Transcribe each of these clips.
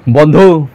बंधु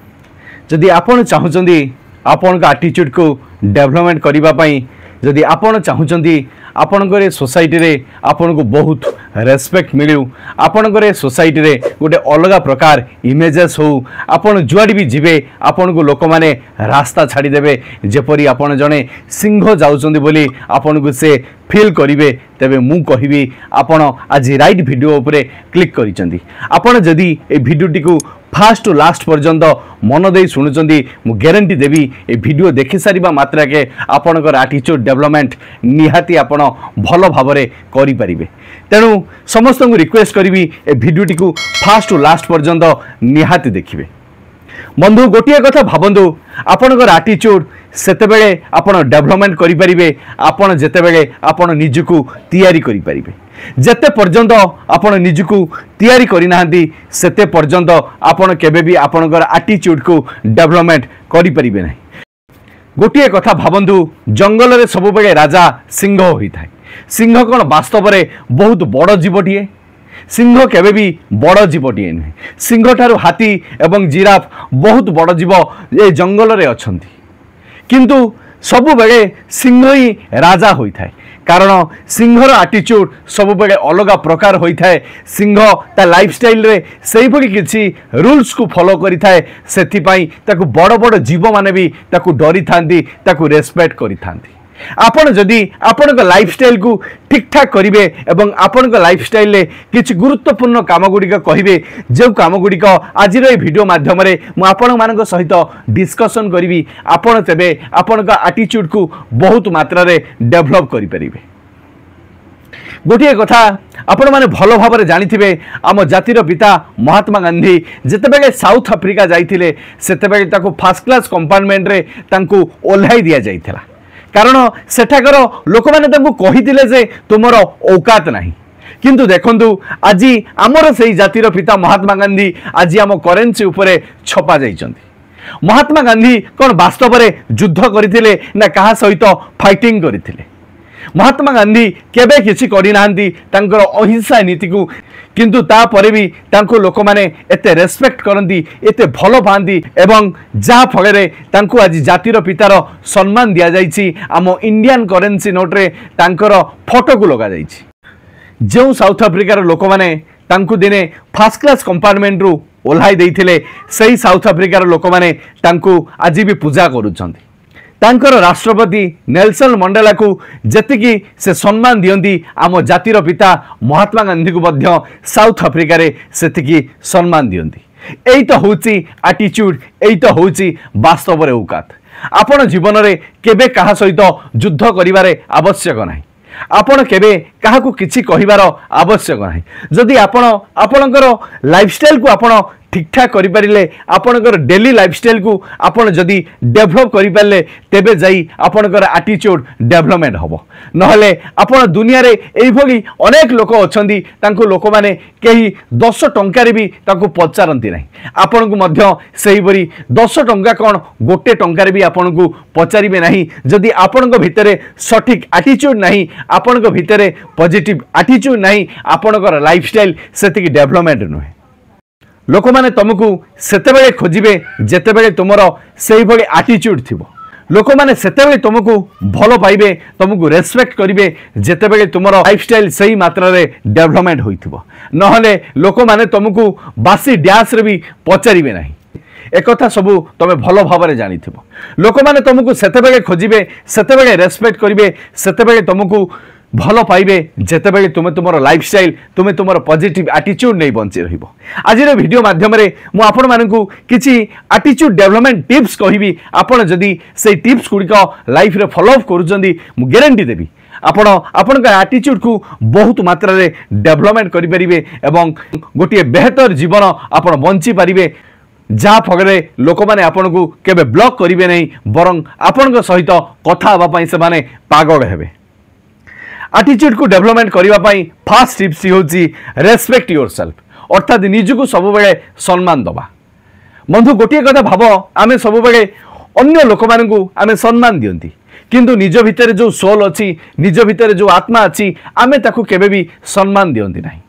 जदि आपण चाहूँगी आपण आटीट्यूड को डेवलपमेंट करने जदि आपण चाहूँगी आपणकर सोसाइटी रे आपण को बहुत रेस्पेक्ट मिलू आपणकर सोसाइटी रे गोटे अलग प्रकार इमेजेस हो आपण जुआड़ी भी जीवे आपण को लोक माने रास्ता छाड़ीदेवे जेपरी आपण जड़े सिंह जाउछंदी बोली आपण को से फील करिवे तेबे मु कहिबी आपण आज राइट वीडियो उपरे क्लिक करिसंदी आपण जदि ए वीडियोटी को फास्ट टू लास्ट पर्यंत मन दे शुणुचंदी मु गारंटी देवी ए वीडियो देखि सारिबा मात्रा के आपणकर एटीट्यूड डेवलपमेंट निहाती आपण भल भावरे करि परिबे तेणु समस्त को रिक्वेस्ट करी ए वीडियोटी को फास्ट टू लास्ट पर्यंत निहाती देखिबे। बंधु गोटे कथा भावंतु आपणकर एटीट्यूड सेतेबेले आपण डेवलपमेंट करि परिबे आपण जेतेबेले आपण निजको तैयारी करि परिबे जेते पर्यंत आपण निजको तैयारी करि नाहंती सेते पर्यंत आपण केबे भी आपणकर एटीट्यूड को डेवलपमेंट करि परिबे नै। गोटे कथा भावंतु जंगल रे सब बेले राजा सिंह होई थाए सिंह कोन वास्तव रे बहुत बड़ जीवटीए सिंह केबे भी बड़ जीवटीए नै सिंह ठारू हाथी एवं जिराफ बहुत बड़ जीव ए जंगल रे अछंती किंतु सब बेले सिंह ही राजा होई थाए कारण सिंहर एटीट्यूड सब बेले अलग प्रकार होई थाए सिंह ता लाइफस्टाइल रे सही भली किछि रूल्स को फॉलो करि थाए सेथि पई ताकू बड़ बड़ जीव माने भी ताकू डरी थांती ताकू रेस्पेक्ट करि थांती। आपण जदि आपण को लाइफस्टाइल को ठीक ठाक करिवे एवं आपण को लाइफस्टाइल रे किछि गुरुत्वपूर्ण काम गुडी का कहिबे जे काम गुडी का आज रे वीडियो माध्यम रे मु आपण मानक सहित डिस्कशन करिवि आपण तेबे आपण का एटीट्यूड को बहुत मात्रा रे डेवलप करि परिबे। गोटे कथा आपण माने भलो भाबरे जानिथिबे आम जातिर पिता महात्मा गांधी जेतेबेले साउथ अफ्रीका जाइथिले सेतेबेले ताको फर्स्ट क्लास कंपार्टमेंट रे तांको ओल्हाई दिया जाइथिला कारण सेठाकर लोक मैंने कही जे तुमर औकात नहीं किंतु देखंतु आज आमर से जातिर पिता महात्मा गांधी आज आम करेन्सी उपरे छपा जाइछंती। महात्मा गांधी कौन वास्तव में युद्ध करथिले ना कहा सहित फाइटिंग करथिले महात्मा गांधी केबे किछि करि नाहंती तांकर अहिंसा नीति को किंतु ता परे भी तांको लोक माने एते रेस्पेक्ट करंती एते भलो पांती एवं जा फळे तांको आज जातिर पितार सम्मान दिया जाइछि आम इंडियन करेन्सी नोट रे तांकर फोटो को लगा जाइछि जो साउथ अफ्रीकार लोक माने तांको दिने फर्स्ट क्लास कंपार्टमेंट रु ओल्हाई देइथिले सही साउथ अफ्रीकार लोक माने तांको आज भी पूजा करूछंती तांकर राष्ट्रपति नेल्सन मंडेला को जतिकी से सम्मान दियंती आम जातिर पिता महात्मा गांधी को मध्य साउथ अफ्रीका रे सेतिकी सम्मान दियंती। एई तो होची एटीट्यूड एई तो होची वास्तव रे औकात आपण जीवन रे केबे कहा सहित युद्ध करिवारे आवश्यक नाही आपण केबे काहा को किछि कहिवार आवश्यक नाही जदि आपण आपणकर लाइफस्टाइल को आपण ठीक ठाक करि परिले आपणकर डेली लाइफस्टाइल को आपण जदि डेवलप करि पारले तेबे जाई आपणकर एटीट्यूड डेवलपमेंट हबो नहले आपण दुनिया रे एई भली अनेक लोक अछंदी तांको लोक माने केही 10 टंका रे भी तांको पचारंती नाही आपण को मध्य सही बरी 10 टंका कोन गोटे टंका रे भी आपण को पचारिबे नाही जदि आपण को भितरे सठिक एटीट्यूड नाही आपण को भितरे पॉजिटिव एटीट्यूड नाही आपणकर लाइफस्टाइल सेतिकी डेवलपमेंट नहे लोक माने तुमको सेतेबेले खोजिबे जेतेबेले तुमरो सेही भली एटीट्यूड थिबो लोक माने सेतेबेले तुमको भलो पाइबे तुमको रेस्पेक्ट करिवे जेतेबेले तुमरो लाइफस्टाइल सही मात्रा रे डेवलपमेंट होइथिबो नहले लोक माने तुमको बासी डैश रे भी पचारिबे नाही एक कथा सब तुम भलो भाव जानिथिबो लोक माने तुमको सेतेबेले खोजिबे सेतेबेले रेस्पेक्ट करिवे सेतेबेले तुमको भलो पाइबे जेतेबेले तुमे तुमरो लाइफस्टाइल तुमे तुमरो पॉजिटिव एटीट्यूड नै बंची रहिबो। आज रे वीडियो माध्यम रे मु आपण मानकू किछि एटीट्यूड डेवलपमेंट टिप्स कहिबी आपण जदी से टिप्स गुडी को लाइफ रे फॉलो अप करूचंदी मु गारंटी देबी आपण का एटीट्यूड को बहुत मात्रा रे डेवलपमेंट करि परिबे एवं गोटे बेहतर जीवन आपण बंची परिबे जा फगरे लोक माने आपण को केबे ब्लॉक करिवे नै बरं आपण को सहित कथा हबा पई से माने पागल हेबे। एटीट्यूड को डेवलपमेंट करने पाई फर्स्ट टिप्स होची रेस्पेक्ट योरसेल्फ अर्थात निजको सब बेले सम्मान दबा। बंधु गोटे कथा भाव आमे सब बेले अन्य लोक मानकू आमे सम्मान दियंती किंतु निज भितर जो सोल अच्छी निज भितर जो आत्मा अच्छी आमे ताकू केबे भी सम्मान दियंती नाही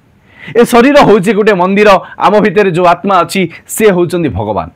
ए शरीर होउछि गोटे मंदिर आम भितर जो आत्मा अच्छी सी होउछन्ति भगवान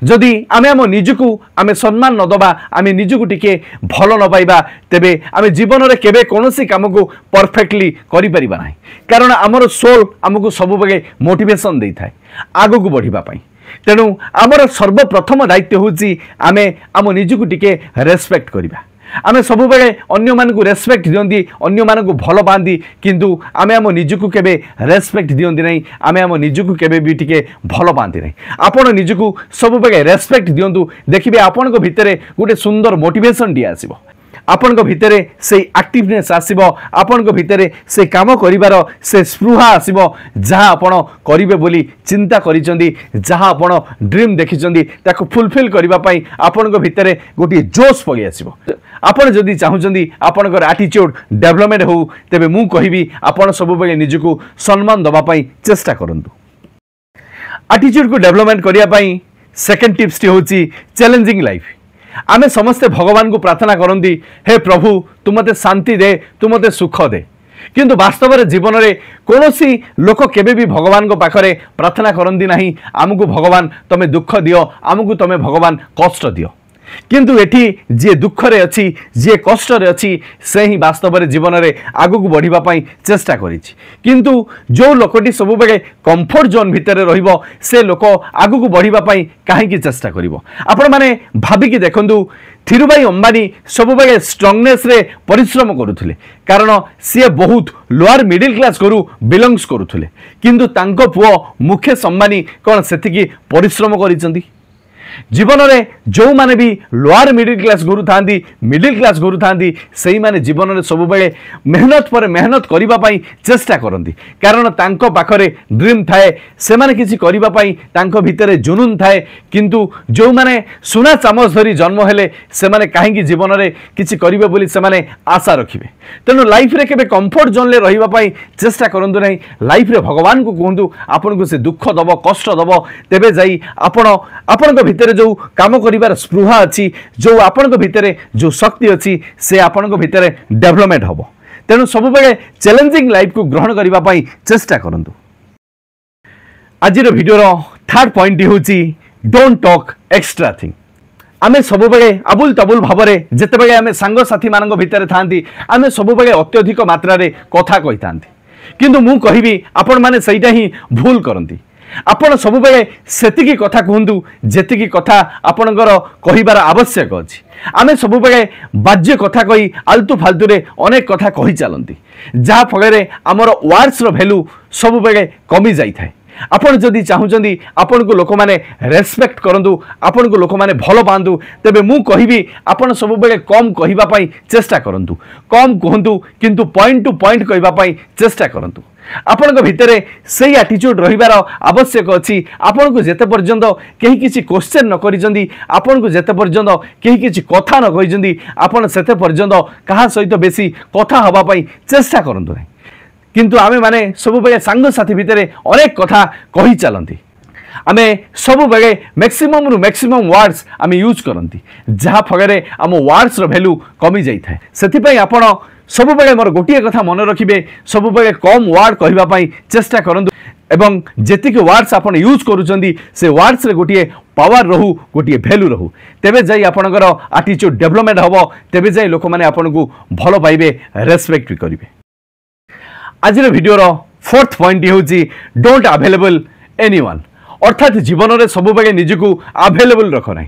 जदि आमे आम निजकू आमे सम्मान न दबा आमे निजकू टिके भल न पाइबा तेबे आमे जीवन रे केबे कोनोसी काम को परफेक्टली करि परिबा नाही कारण आमर सोल हमकु सब बेले मोटिवेशन देई थाए आगो को बढ़िबा पई तेणु आमर सर्वप्रथम दायित्व होउछि आमे आम निजकू टिके रेस्पेक्ट करिबा आमे सब बेले अन्य मानकु रेस्पेक्ट दियंती अन्य मानकु भल पांती किंतु आमे आम निजकू केबे रेस्पेक्ट दियंती नहीं आमे आम निजकू केबे भी टिके भल पांती नहीं आपण निजकू सब बेले रेस्पेक्ट दियंतु देखिबे आपण को भितरे गोटे सुंदर मोटिवेशन डी आसीबो आपण को भितरे से एक्टिवनेस आसीबो आपण को भितरे से काम करिवार से स्पृहा आसीबो जहाँ आपण करिवे बोली चिंता करिसंदी जहाँ आपण ड्रीम देखिसंदी ताको फुलफिल करिवा पई आपण को भितरे गोटे जोश पळि आसीबो आपण जदि चाहुचंदी आपणकर एटीट्यूड डेवलपमेंट हो तेबे मु कहिबी आपण सब बेले निजकू सम्मान दबा पई चेष्टा करंतु एटीट्यूड को डेवलपमेंट करिया पई सेकंड टिप्स टी होची चैलेंजिंग लाइफ आमे समस्ते भगवान को प्रार्थना करंदी हे प्रभु तू मते शांति दे तू मते सुख दे किंतु वास्तव में जीवन में कौनसी लोक केबे भी भगवान को पाखरे प्रार्थना करंदी नहीं आमको भगवान तमे दुख दियो आमको तमे भगवान कष्ट दियो किंतु एठी जे दुख रे अछि जे कष्ट रे अछि से ही वास्तव में जीवन में आगु को बढ़िबा पई चेष्टा करिछि किंतु जो लोकटी सब बेले कंफर्ट जोन भितर रहिबो से लोक आगु को बढ़िबा पई काहे की चेष्टा करिवो आपण माने भाबी की देखंतु धीरुभाई अंबानी सब बेले स्ट्रांगनेस रे परिश्रम करुथिले कारण सी बहुत लोअर मिडिल क्लास करू बिलोंग्स करुथिले किंतु तांको पुओ मुकेश अंबानी कोन सेतिकी परिश्रम करिसंती जीवन में जो माने भी लोअर मिडिल क्लास गुरु थांती मिडिल क्लास गुरु थांती सही माने जीवन में सब बेले मेहनत पर मेहनत करिबा पई चेष्टा करंती कारण तांको पाखरे ड्रीम थाए से माने किछि करिबा पई तांको भितरे जुनून थाए किंतु जो माने सुना चामच धरी जन्म हेले से माने काहे कि जीवन में किछि करिबे बोली से माने आशा रखिबे तेनु लाइफ रे केबे कंफर्ट जोन ले रहिबा पई चेष्टा करंतु नहीं लाइफ रे भगवान को कहंतु आपन को से दुख दबो कष्ट दबो तेबे जाई आपन को भितरे जो काम करिवार स्पृहा अच्छी जो आपण को भितरे जो शक्ति अच्छी से आपण को भितरे डेवलपमेंट हबो तेणु सब बेले चैलेंजिंग लाइफ को ग्रहण करिबा पई चेष्टा करंतु आज वीडियो रो थर्ड पॉइंट होची डोंट टॉक एक्स्ट्रा थिंग आमे सब बेले आबुल तबुल भावरे जेते बेले आमे सांग साथी मानक भितरे थांती आमे सब बेले अत्यधिक मात्रा रे कथा कहि थांती किंतु मु कहिबी आपण माने सहीटा ही भूल करंती आपण सब बेले सेतिकी कथा कहंतु जेतिकी कथा आपणकर कहिबार आवश्यक अछि आमे सब बेले बाज्य कथा कहि आलतू फालतू रे अनेक कथा कहि चलंती जहा फल रे हमर वर्ड्स रो वैल्यू सब बेले कमी जाई थाए आपण जदि चाहुचंदी आपण को लोक माने रेस्पेक्ट करंतु आपण को लोक माने भलो पांतु तेबे मु कहिबी आपण सब बेले कम कहिबा पई चेष्टा करंतु कम कहंतु किंतु पॉइंट टू पॉइंट कहिबा पई चेष्टा करंतु आपण को भितरे सही एटीट्यूड रहिबार आवश्यक अछि आपण को जेते पर्यंत केही किछि क्वेश्चन न करिजंदी आपण को जेते पर्यंत केही किछि कथा न कहिजंदी आपण सेते पर्यंत कहा सहित बेसी कथा हबा पई चेष्टा करंतु नै किंतु आमे माने सब बेले सांग साथी भितरे अनेक कथा कहि चलंती आमे सब बेले मैक्सिमम रु मैक्सिमम वर्ड्स आमे यूज करंती जहा फगरे आम वर्ड्स रो वैल्यू कमी जाई थाए सेति पई आपण सब बेले मोर गोटिए कथा मन रखिबे सब बेले कम वर्ड कहिबा पई चेष्टा करंतु एवं जेतिक वर्ड्स आपण यूज करूचंदी से वर्ड्स रे गोटिए पावर रहू गोटिए वैल्यू रहू तेबे जाई आपणकर एटीट्यूड डेवलपमेंट हबो तेबे जाई लोक माने आपण को भलो पाइबे रेस्पेक्ट भी करिवे आज वीडियो रो फोर्थ पॉइंट होची डोंट अवेलेबल एनीवन अर्थात जीवन में सब बेले निजकू अवेलेबल रख ना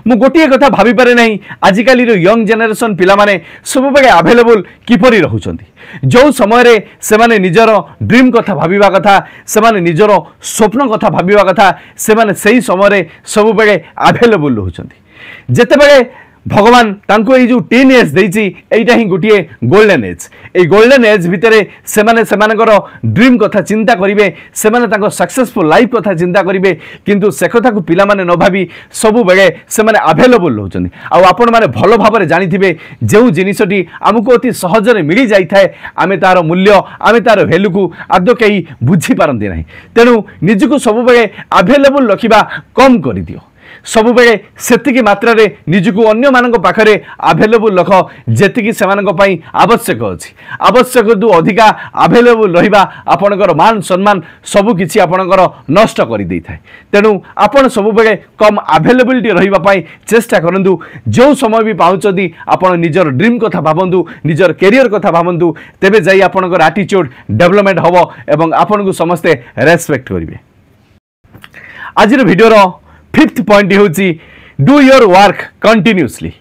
मु गोटे कथा भाभी पारे नहीं आजिकल यंग जेनेरेशन पिला माने सब बेले अवेलेबल किपरि रहउचंती जो समय रे से माने निजर ड्रीम कथा भाबीबा कथा से माने निजर स्वप्न कथा भाबीबा कथा से माने सही समय रे सब बेले अवेलेबल रहउचंती जेते बेले भगवान तांको ए जो 10 एज देइची एटा ही गोटिए गोल्डन एज ए गोल्डन एज भितरे से माने सेमानकर ड्रीम कथा चिंता करिवे से माने तांको सक्सेसफुल लाइफ कथा चिंता करिवे किंतु से कथा को पिला माने न भाबी सब बेले से माने अवेलेबल होचंदी आ आपण माने भलो भाबरे जानिथिबे जेउ जिनिसटी हमको अति सहज रे मिली जाई थाए आमे तार मूल्य आमे तार वैल्यू को आदो केही बुझी पारंती नाही तेनु निजको सब बेले अवेलेबल रखिबा कम करि दियो सब बेले सेतिकी मात्रा रे निजको अन्य मानक पाखरे अवेलेबल रख जेतिकी सेमानक पई आवश्यक अछि आवश्यक दु अधिका अवेलेबल रहिबा आपनकर मान सम्मान सब किछि आपनकर नष्ट करि दै थाए तेनु आपण सब बेले कम अवेलेबिलिटी रहिबा पई चेष्टा करंदु जो समय भी पाउचदी आपण निजर ड्रीम कथा भाबंदु निजर करियर कथा भाबंदु तेबे जाई आपनकर एटीट्यूड डेवलपमेंट हबो एवं आपनको समस्ते रेस्पेक्ट करिवे आज वीडियो रो 5th पॉइंट होची डू योर वर्क कंटिन्यूअसली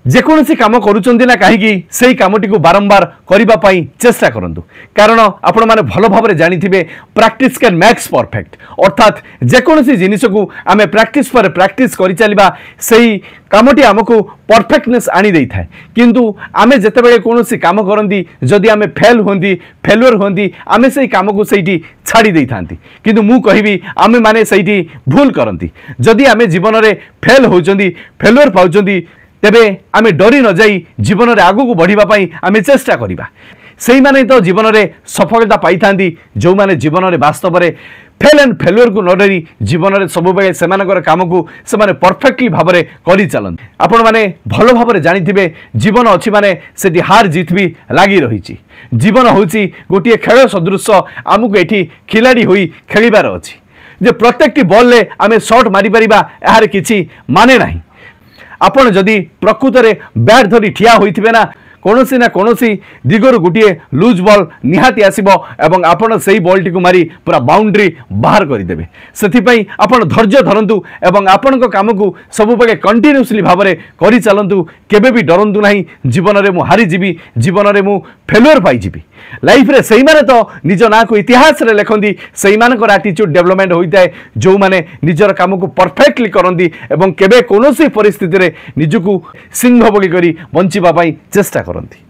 जेकोसी काम करूचंदी ना कहीं से कामटी को बारंबार करिबा पई चेष्टा करंतु कारण आपण माने भलो भाबरे जानिथिबे प्रैक्टिस कैन मैक्स परफेक्ट अर्थात जेकोसी जिनिस को आमे प्रैक्टिस पर प्रैक्टिस करि चलिबा सेही कामटी हमको परफेक्टनेस आनी देई थाए किंतु आमे जेतेबेले कोनोसी काम करंदी जदि आमे फेल होंदी फेलुअर होंदी आमे सेही काम को सेठी छाड़ी देई थांती किंतु मु कहिबी आमे माने सेठी भूल करंती जदि आमे जीवन रे फेल होचंदी फेलुअर पाउचंदी तेबे आमे डरी न जाई जीवन रे आगु को बढ़िबा पई आमे चेष्टा करिबा सेही माने तो जीवन रे सफलता पाई थांदी जो माने जीवन रे वास्तव रे फेल एंड फेलुअर को न डरी जीवन रे सब बेले सेमानकर काम को से माने परफेक्टली भाबरे करि चलन आपण माने भलो भाबरे जानिथिबे जीवन अछि माने सेठी हार जीत भी लागी रहिछि जीवन होछि गोटिए खेल सदृश आमुको एठी खिलाड़ी होई खेलिबार अछि जे प्रत्येकटी बॉल ले आमे शॉट मारी परिबा एहार किछि माने नाही आपण जदि प्रकृत रे बैट धरी ठिया होइथिबे ना कोनोसी ना कोनोसी दिगरु गुटिए लूज बॉल निहाती आसीबो एवं आपण सेही बॉल को मारी पूरा बाउंड्री बाहर करि देबे सेथि पई आपण धैर्य धरंतु एवं आपण को काम को सब बेले कंटिन्यूअसली भाबरे करि चलंतु केबे भी डरंतु नाही जीवन रे मु हारी जीवी जीवन रे मु फेलुअर पाई जीवी लाइफ रे सही माने तो निज ना को इतिहास रे लेखंदी सही मान को एटीट्यूड डेवलपमेंट होइताय जो माने निजर काम को परफेक्टली करंदी एवं केबे कोनोसी परिस्थिति रे निजको सिंह बोली करी बंचिबा पई चेष्टा करंती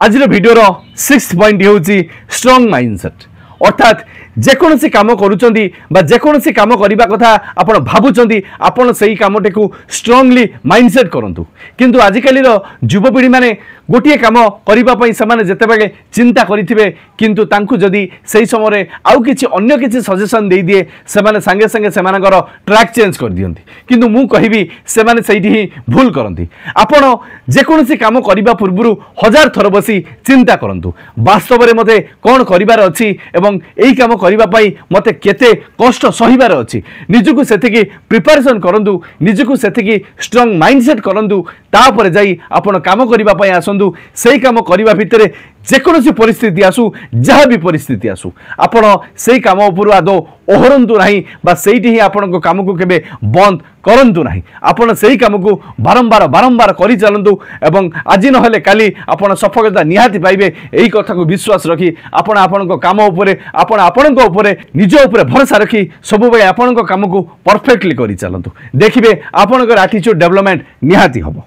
आज वीडियो रो 6th पॉइंट होची स्ट्रांग माइंडसेट अर्थात जेकोसी काम करूचंदी बा जेकोसी काम करिबा कथा आपण भाबुचंदी आपण सही कामटे को स्ट्रांगली माइंडसेट करंतु किंतु आजिकाली रो युवपीढ़ी माने गोटिए काम करिबा पई समान जेतेबेले चिंता करिथिबे किंतु तांकु जदी सही समय रे आउ किछि अन्य किछि सजेशन देई दिए सेमाने संगे संगे सेमानकर ट्रैक चेंज कर दियंती किंतु मु कहिबी सेमाने सहीठी ही भूल करंती आपण जेकोसी काम करिबा पूर्वरु हजार थर बसी चिंता करंतु वास्तव रे मते कोन करिबार अछि एवं एई काम करिबा पई मते केते कष्ट सहिबार अछि निजको सेतिकी प्रिपरेशन करंतु निजको सेतिकी स्ट्रांग माइंडसेट करंतु तापर जाई आपण काम करिबा पई आसंतु सेही काम करिबा भितरे जेकोसी परिस्थिति आसु जहाँ भी परिस्थिति आसु आपण सेही काम उपर आदो ओहरंतु नाही बा सेहीठी ही आपण को काम को केबे बंद करंतु नाही आपण सेही काम को बारंबार बारंबार करि चलंतु एवं आज नहले काली आपण सफलता निहाती पाइबे एही कथा को विश्वास रखी आपण आपण को काम उपरे आपण को उपरे निज उपरे भरोसा रखी सब बेले आपण को काम को परफेक्टली करि चलंतु देखिबे आपण को एटीट्यूड डेवलपमेंट निहाती हबो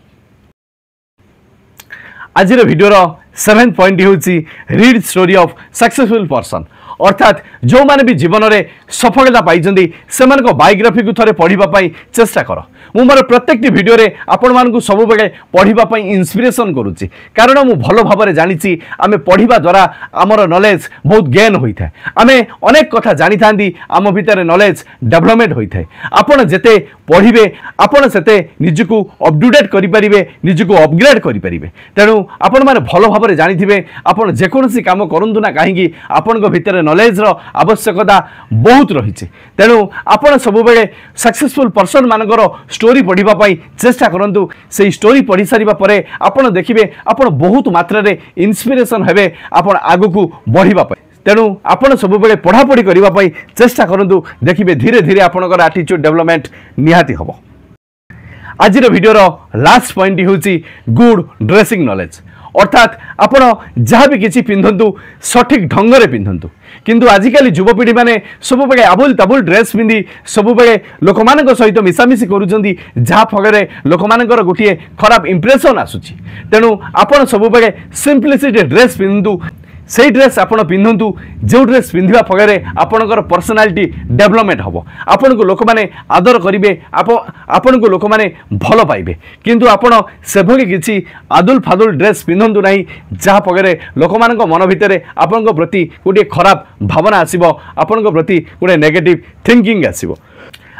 आज वीडियो रो 7th पॉइंट होची read story of successful person अर्थात जो माने भी जीवन रे सफलता पाइजंदी सेमान को बायोग्राफी को थरे पढ़िबा पई चेष्टा करो मु मोर प्रत्येक वीडियो रे आपण मान को सब बेले पढ़िबा पई इंस्पिरेशन करूची कारण मु भलो भाबरे जानिची आमे पढ़िबा द्वारा हमर नॉलेज बहुत गेन होई थाए आमे अनेक कथा जानि थांदी आम भितर नॉलेज डेवलपमेंट होई थाए आपण जेते पढ़िबे आपण सेते निजको अपडेट करि परिबे निजको अपग्रेड करि परिबे तेनु आपण माने भलो भाबरे जानिथिबे आपण जेकोसी काम करंतु ना काहेकि आपण को भितर नॉलेज रो आवश्यकता बहुत रही तेणु आपण सब बेले सक्सेसफुल पर्सन मानकर स्टोरी पढ़िबा पई चेष्टा करंतु से स्टोरी पढ़ी सारिबा परे आपण देखिबे आपण बहुत मात्रा रे इंस्पिरेशन हेबे आपण आगु को बढ़िबा पई तेणु आपण सब बेले पढ़ा पढ़ी करिबा पई चेष्टा करंतु देखिबे धीरे धीरे आपनकर एटीट्यूड डेवलपमेंट निहाती हबो आज वीडियो रो लास्ट पॉइंट होची गुड ड्रेसिंग नॉलेज अर्थात आपण जहाँ भी किसी पिंधंतु सठिक ढंग रे पिंधंतु किंतु आजिकाली युवपीढ़ी माने सब बेले आबुल ताबुल ड्रेस पिंधि सब बेले लोक मानक सहित मिसामिसी करूचंदी जहाँ फलरे लोक मानकर गोटिए खराब इंप्रेशन आसुची तेणु आपण सब बेले सिंपलिसिटी ड्रेस पिंधु से ड्रेस आपण पिंधु जो ड्रेस पिंधा फल आपणकर पर्सनालिटी डेवलपमेंट हम आपण को लोक मैंने आदर करेंगे आपण को लोक मैंने भल पाइबे किंतु आपण से किसी आदुल फादुल ड्रेस पिंधु ना जहाँ फल लोक मान मन भितर आपण प्रति गोटे खराब भावना आसो आपण प्रति गोटे नेगेटिव थिंकिंग आसो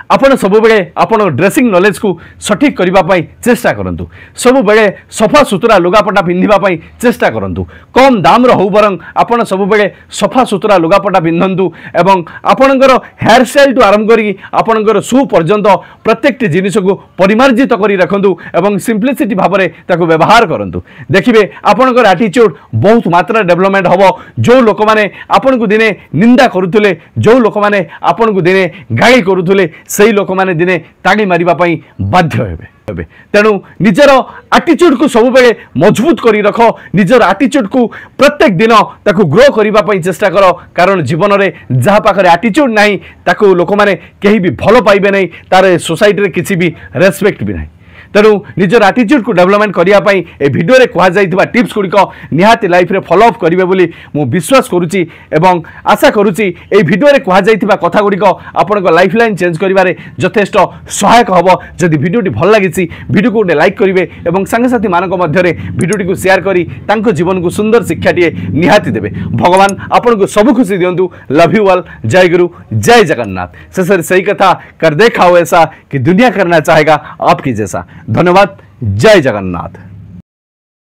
आपण सबुबेले आपण ड्रेसिंग नॉलेज को सठिक करबा पई चेष्टा करंतु सबुबेले सफा सुतरा लुगापटा पिंधिबा पई चेष्टा करंतु कम दाम रो हो बरं आपण सबुबेले सफा सुतरा लुगापटा पिंधंतु एवं आपणकर हेयर स्टाइल टू आरंभ करी आपणकर शू पर्यंत प्रत्येक जिनिस को परिमार्जित करी रखंतु एवं सिंपलिसिटी भाबरे ताको व्यवहार करंतु देखिबे आपणकर एटीट्यूड बहुत मात्रा डेवलपमेंट हबो जो लोक माने आपन को दिने निंदा करूथले जो लोक माने आपन को दिने गाली करूथले सही लोक माने दिने ताड़ी मारिबा पई बाध्य हेबे तेणु निजर एटीट्यूड को सब बेले मजबूत करी रख निजर एटीट्यूड को प्रत्येक दिन ताको ग्रो करबा पई चेष्टा करो कारण जीवन रे जहा पाखरे एटीट्यूड नाही ताको लोक माने केही भी भलो पाइबे नहीं तार सोसाइटी रे किसी भी रेस्पेक्ट भी नहीं तेणु निजर एटीट्यूड को डेवलपमेंट करने ए भिडियो रे कहा जाइथिबा टिप्स गुड़िक निहाती लाइफ रे फॉलो अप करिवे बोली मु विश्वास करुच्ची एवं आशा करुच्ची ए भिडियो रे कहा जाइथिबा कथा गुड़िक आपनक लाइफ लाइन चेंज करिवारे यथेष्ट सहायक हबो जदि भिडियोटी भल लागिछि भिडियो को लाइक करिवे एवं संगसाथी मानक मध्यरे भिडियोटी को शेयर करी तांको जीवन को सुंदर शिक्षाटी निहाती देबे भगवान आपनको सब खुशी दियंतु लव यू ऑल जय गुरु जय जगन्नाथ शेषରେ सही कथा कर देखाओ ऐसा कि दुनिया करना चाहेगा आपकी जैसा धन्यवाद जय जगन्नाथ।